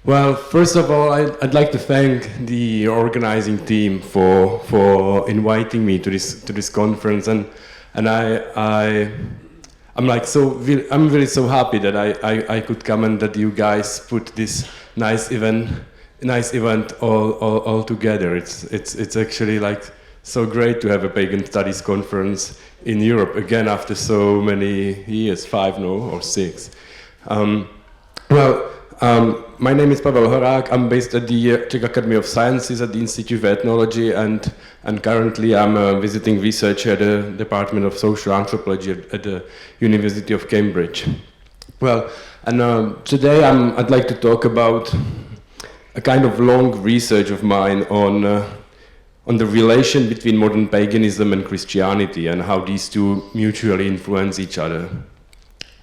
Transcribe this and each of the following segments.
Well, first of all, I'd like to thank the organizing team for inviting me to this conference, and I'm really so happy that I could come and that you guys put this nice event all together. It's actually like so great to have a pagan studies conference in Europe again after so many years, 5 or 6. My name is Pavel Horak. I'm based at the Czech Academy of Sciences at the Institute of Ethnology, and currently I'm a visiting researcher at the Department of Social Anthropology at the University of Cambridge. Well, and today I'd like to talk about a kind of long research of mine on the relation between modern paganism and Christianity and how these two mutually influence each other.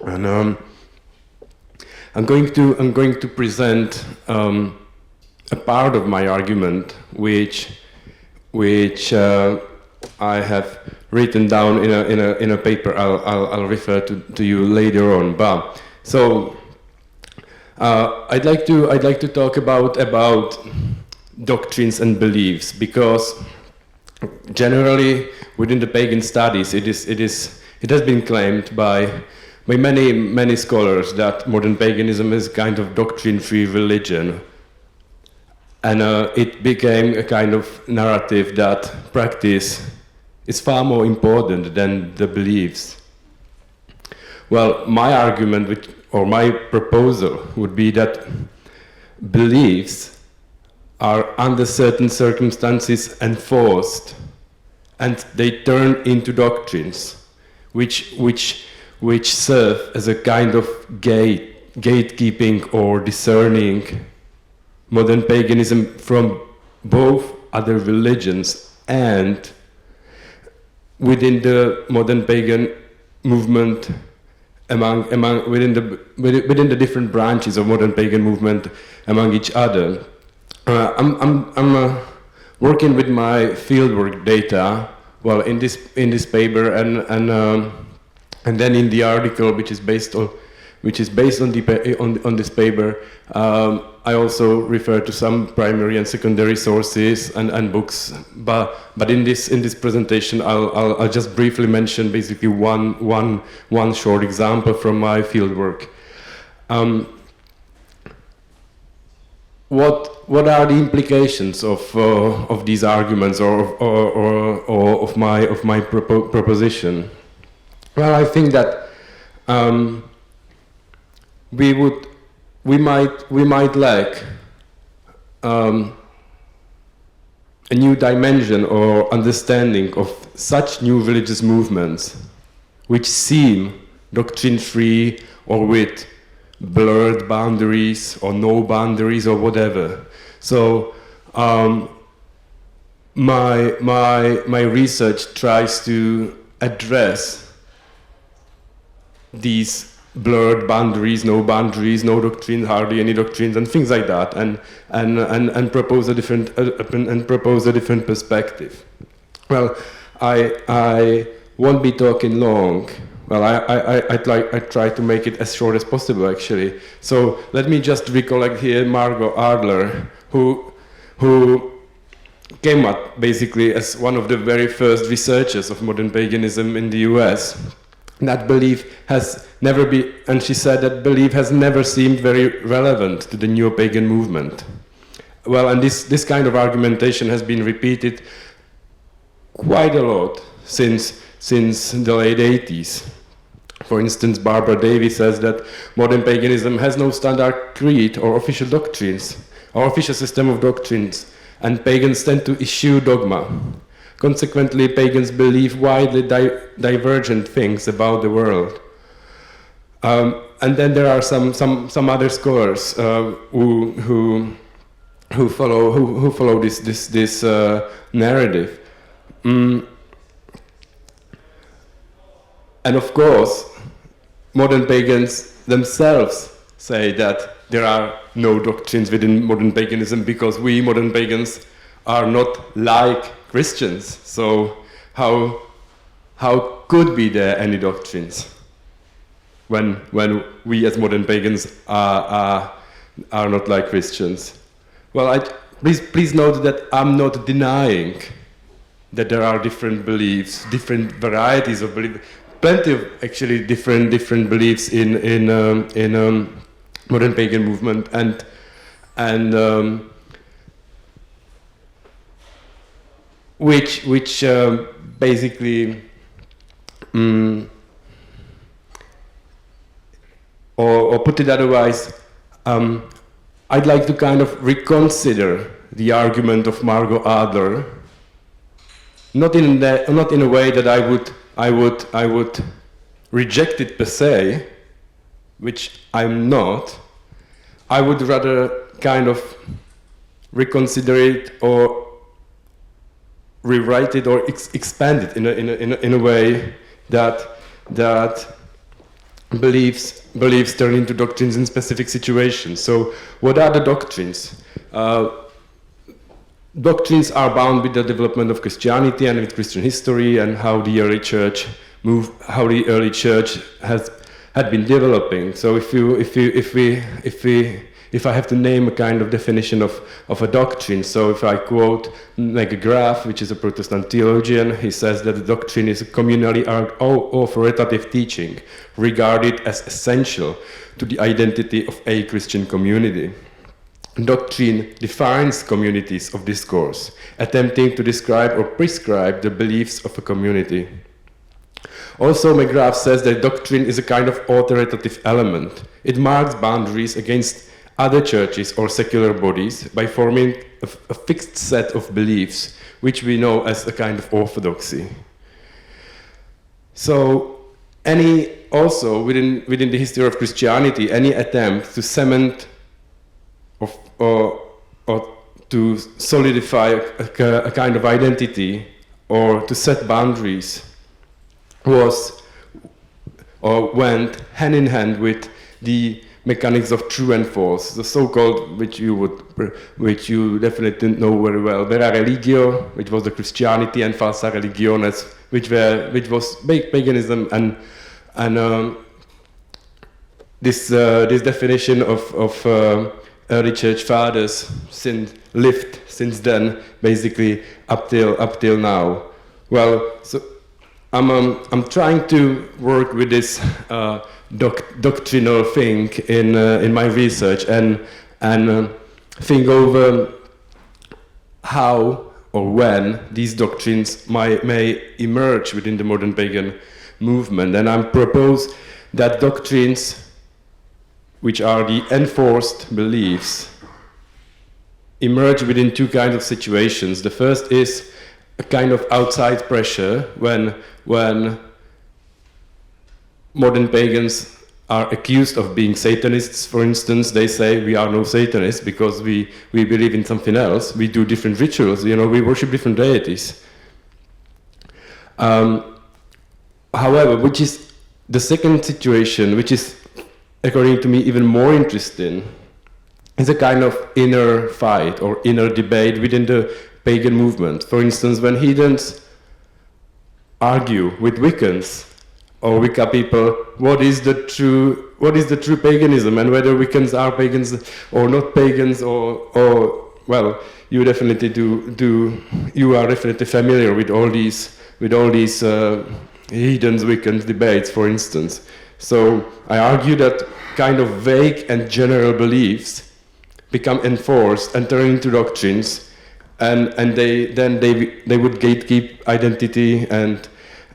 And I'm going to present a part of my argument which I have written down in a paper I'll refer to you later on. But so I'd like to talk about doctrines and beliefs, because generally within the pagan studies it has been claimed by many scholars that modern paganism is a kind of doctrine-free religion, and it became a kind of narrative that practice is far more important than the beliefs. Well, my argument, or my proposal, would be that beliefs are under certain circumstances enforced, and they turn into doctrines, which serve as a kind of gatekeeping or discerning modern paganism from both other religions and within the modern pagan movement, within the different branches of modern pagan movement among each other. I'm working with my fieldwork data. Well, in this paper and then in the article, which is based on this paper, I also refer to some primary and secondary sources and books. But in this presentation, I'll just briefly mention basically one short example from my fieldwork. What are the implications of these arguments or of my proposition? Well, I think that we might lack a new dimension or understanding of such new religious movements, which seem doctrine-free or with blurred boundaries or no boundaries or whatever. So my research tries to address these blurred boundaries, no doctrines, hardly any doctrines, and things like that, and propose a different perspective. Well, I won't be talking long. Well, I try to make it as short as possible, actually. So let me just recollect here Margot Adler, who came up basically as one of the very first researchers of modern paganism in the US. That belief has never been, and she said that belief has never seemed very relevant to the neo-pagan movement. Well, and this kind of argumentation has been repeated quite a lot since the late 80s. For instance, Barbara Davies says that modern paganism has no standard creed or official doctrines, or official system of doctrines, and pagans tend to eschew dogma. Consequently, pagans believe widely divergent things about the world. And then there are some other scholars who follow this narrative. And of course, modern pagans themselves say that there are no doctrines within modern paganism because we modern pagans are not like Christians. So how could be there any doctrines when we as modern pagans are are not like Christians. Well, please note that I'm not denying that there are different beliefs, different varieties of belief, plenty of actually different beliefs in modern pagan movement, and which basically, or put it otherwise, I'd like to kind of reconsider the argument of Margot Adler, not in a way that I would reject it per se, which I'm not. I would rather kind of reconsider it or rewrite it or expand it in a way that beliefs turn into doctrines in specific situations. So, what are the doctrines? Doctrines are bound with the development of Christianity and with Christian history and how the early church had been developing. So if I have to name a kind of definition of a doctrine, so if I quote McGrath, which is a Protestant theologian, he says that the doctrine is a communally authoritative teaching regarded as essential to the identity of a Christian community. Doctrine defines communities of discourse, attempting to describe or prescribe the beliefs of a community. Also, McGrath says that doctrine is a kind of authoritative element. It marks boundaries against other churches or secular bodies by forming a fixed set of beliefs, which we know as a kind of orthodoxy. So, also within the history of Christianity, any attempt to cement or to solidify a kind of identity or to set boundaries went hand in hand with the mechanics of true and false, the so-called, which you definitely know very well, vera religio, which was the Christianity, and falsa religiones, which was paganism, and this definition of early church fathers lived since then, basically up till now. Well, so I'm trying to work with this doctrinal thing in my research and think over how or when these doctrines may emerge within the modern pagan movement. And I propose that doctrines, which are the enforced beliefs, emerge within two kinds of situations. The first is a kind of outside pressure when modern pagans are accused of being Satanists. For instance, they say we are no Satanists because we believe in something else. We do different rituals, we worship different deities. However, which is the second situation, which is, according to me, even more interesting, is a kind of inner fight or inner debate within the pagan movement. For instance, when heathens argue with Wiccans or Wicca people, what is the true paganism, and whether Wiccans are pagans or not pagans, or well, you definitely you are definitely familiar with all these heathens Wiccans debates, for instance. So I argue that kind of vague and general beliefs become enforced and turn into doctrines, and they would gatekeep identity and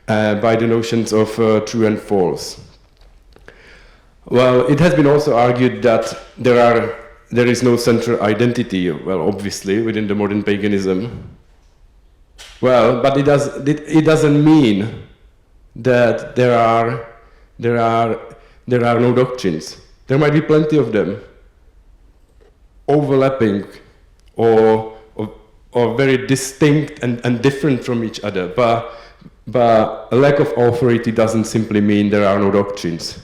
by the notions of true and false. Well, it has been also argued that there is no central identity, well, obviously, within the modern paganism. Well, but it doesn't mean that there are no doctrines. There might be plenty of them, overlapping or very distinct and different from each other. But a lack of authority doesn't simply mean there are no doctrines.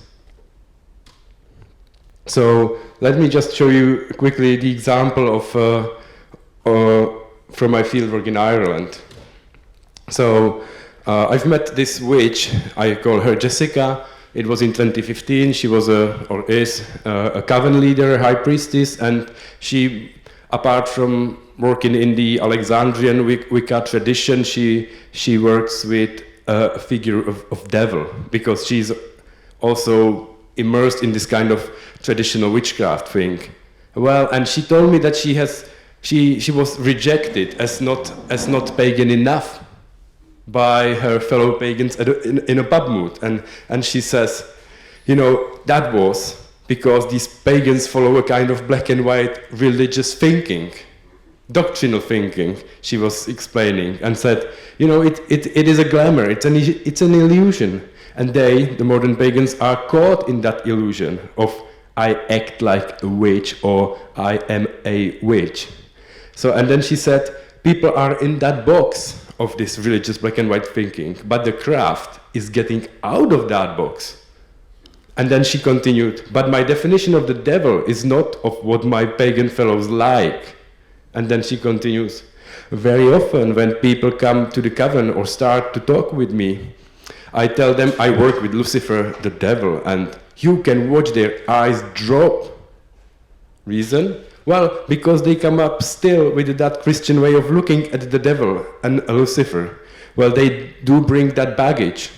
So let me just show you quickly the example from my fieldwork in Ireland. So I've met this witch, I call her Jessica. it was in 2015. She was or is a coven leader, high priestess, and she, apart from working in the Alexandrian Wicca tradition, she works with a figure of devil, because she's also immersed in this kind of traditional witchcraft thing. Well, and she told me that she was rejected as not pagan enough by her fellow pagans in a pub mood, and she says, you know, that was because these pagans follow a kind of black and white religious thinking, doctrinal thinking. She was explaining and said, you know, it is a glamour, it's an illusion, and the modern pagans, are caught in that illusion of I act like a witch or I am a witch. So, and then she said, people are in that box of this religious black and white thinking, but the craft is getting out of that box. And then she continued, but my definition of the devil is not of what my pagan fellows like. And then she continues, very often when people come to the coven or start to talk with me, I tell them I work with Lucifer, the devil, and you can watch their eyes drop. Reason? Well, because they come up still with that Christian way of looking at the devil and Lucifer. Well, they do bring that baggage.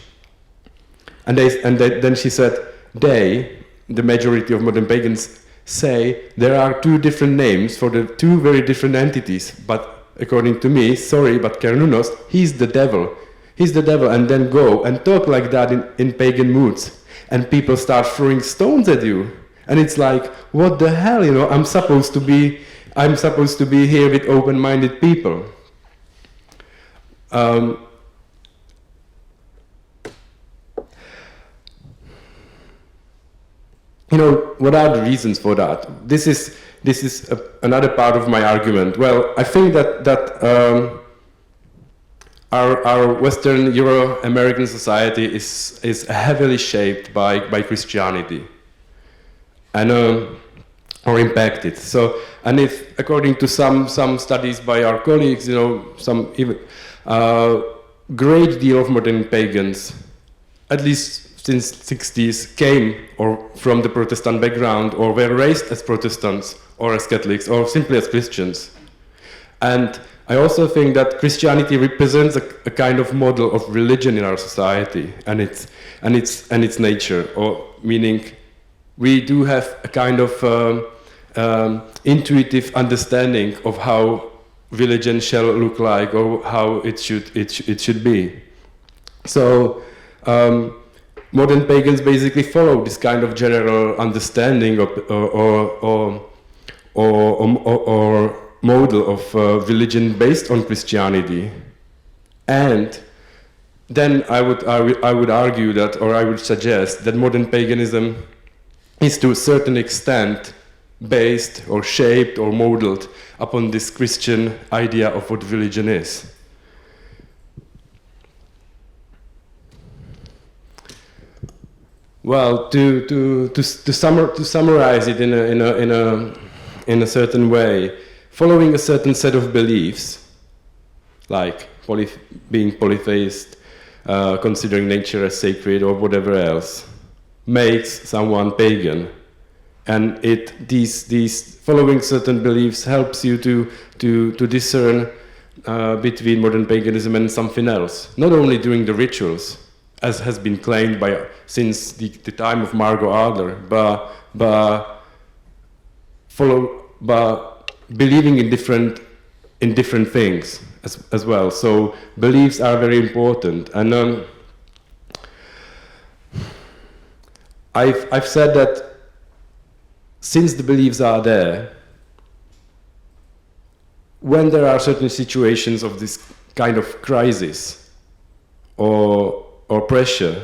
And then she said, the majority of modern pagans, say there are two different names for the two very different entities. But according to me, sorry, but Kernounos, he's the devil. He's the devil, and then go and talk like that in pagan moods. And people start throwing stones at you. And it's like, what the hell, you know, I'm supposed to be here with open-minded people. You know, what are the reasons for that? This is another part of my argument. Well, I think that our Western Euro-American society is heavily shaped by Christianity. And or impacted. So, and if according to some studies by our colleagues, you know, some even great deal of modern pagans, at least since 60s, came or from the Protestant background, or were raised as Protestants, or as Catholics, or simply as Christians. And I also think that Christianity represents a kind of model of religion in our society, and its nature, or meaning. We do have a kind of intuitive understanding of how religion shall look like, or how it should be. So modern pagans basically follow this kind of general understanding or model of religion based on Christianity, and then I would argue that, or I would suggest that modern paganism is to a certain extent based or shaped or modeled upon this Christian idea of what religion is. Well, to summarize it in a certain way, following a certain set of beliefs, like being polytheist, considering nature as sacred, or whatever else, makes someone pagan, and these following certain beliefs helps you to discern between modern paganism and something else. Not only during the rituals, as has been claimed since the time of Margot Adler, but believing in different things as well. So beliefs are very important, and I've said that since the beliefs are there, when there are certain situations of this kind of crisis or pressure,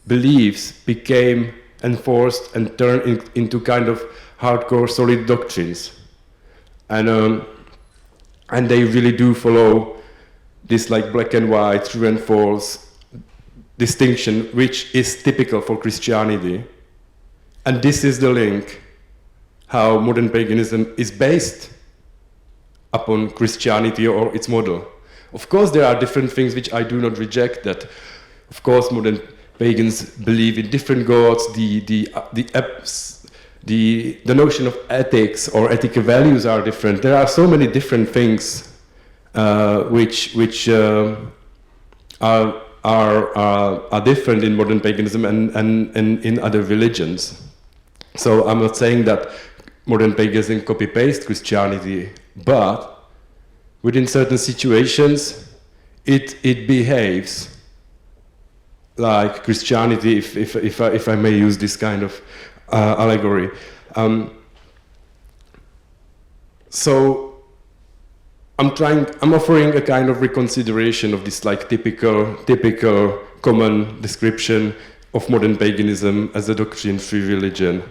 beliefs became enforced and turned into kind of hardcore solid doctrines, and they really do follow this like black and white, true and false distinction, which is typical for Christianity. And this is the link how modern paganism is based upon Christianity or its model. Of course, there are different things which I do not reject, that of course, modern pagans believe in different gods. The notion of ethics or ethical values are different. There are so many different things which are different in modern paganism and in other religions. So I'm not saying that modern paganism copy-paste Christianity, but within certain situations, it behaves like Christianity, if I may use this kind of allegory. So I'm offering a kind of reconsideration of this like typical common description of modern paganism as a doctrine-free religion,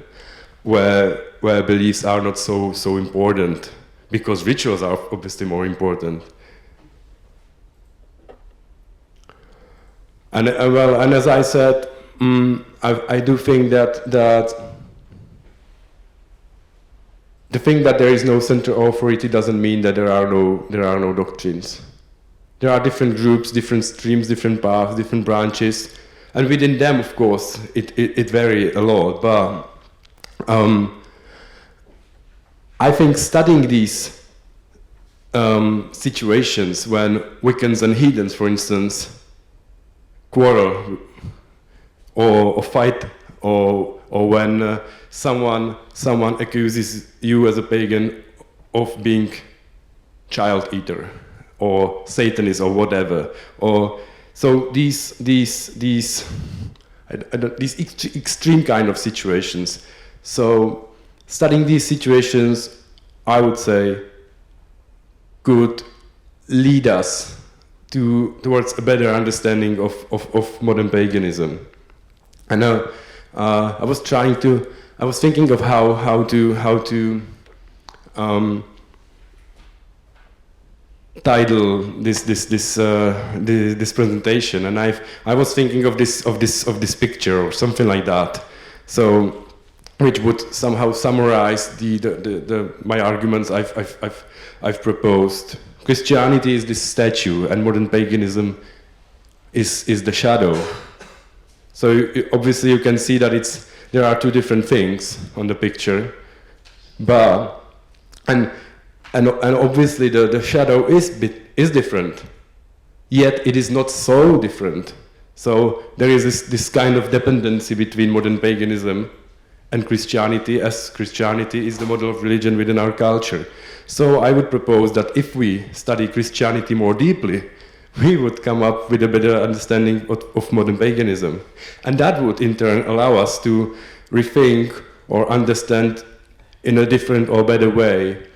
where beliefs are not so important, because rituals are obviously more important. And and as I said, I do think that the thing that there is no central authority doesn't mean that there are no doctrines. There are different groups, different streams, different paths, different branches, and within them, of course, it varies a lot. But I think studying these situations when Wiccans and heathens, for instance, quarrel or fight, or when someone accuses you as a pagan of being child eater or Satanist or whatever, or so these extreme kind of situations. So studying these situations, I would say, could lead us towards a better understanding of modern paganism. And I was thinking of how to title this presentation, and I was thinking of this picture or something like that. So, which would somehow summarize my arguments I've proposed. Christianity is this statue, and modern paganism is the shadow. So obviously you can see that there are two different things on the picture, but and obviously the shadow is different, yet it is not so different. So there is this kind of dependency between modern paganism and Christianity, as Christianity is the model of religion within our culture. So I would propose that if we study Christianity more deeply, we would come up with a better understanding of modern paganism. And that would in turn allow us to rethink or understand in a different or better way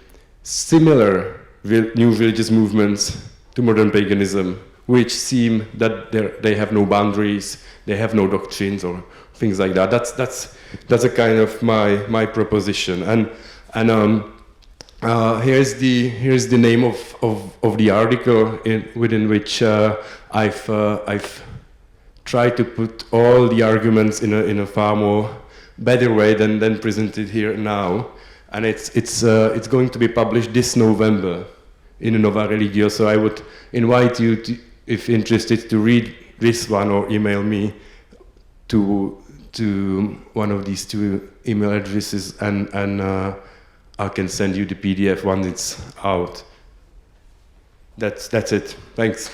similar new religious movements to modern paganism, which seem that they have no boundaries, they have no doctrines or things like that. That's a kind of my proposition. And here's the name of the article within which I've tried to put all the arguments in a far more better way than presented here now, and it's going to be published this November in Nova Religio. So I would invite you to, if interested, to read this one or email me to one of these two email addresses, and I can send you the PDF once it's out. That's it. Thanks.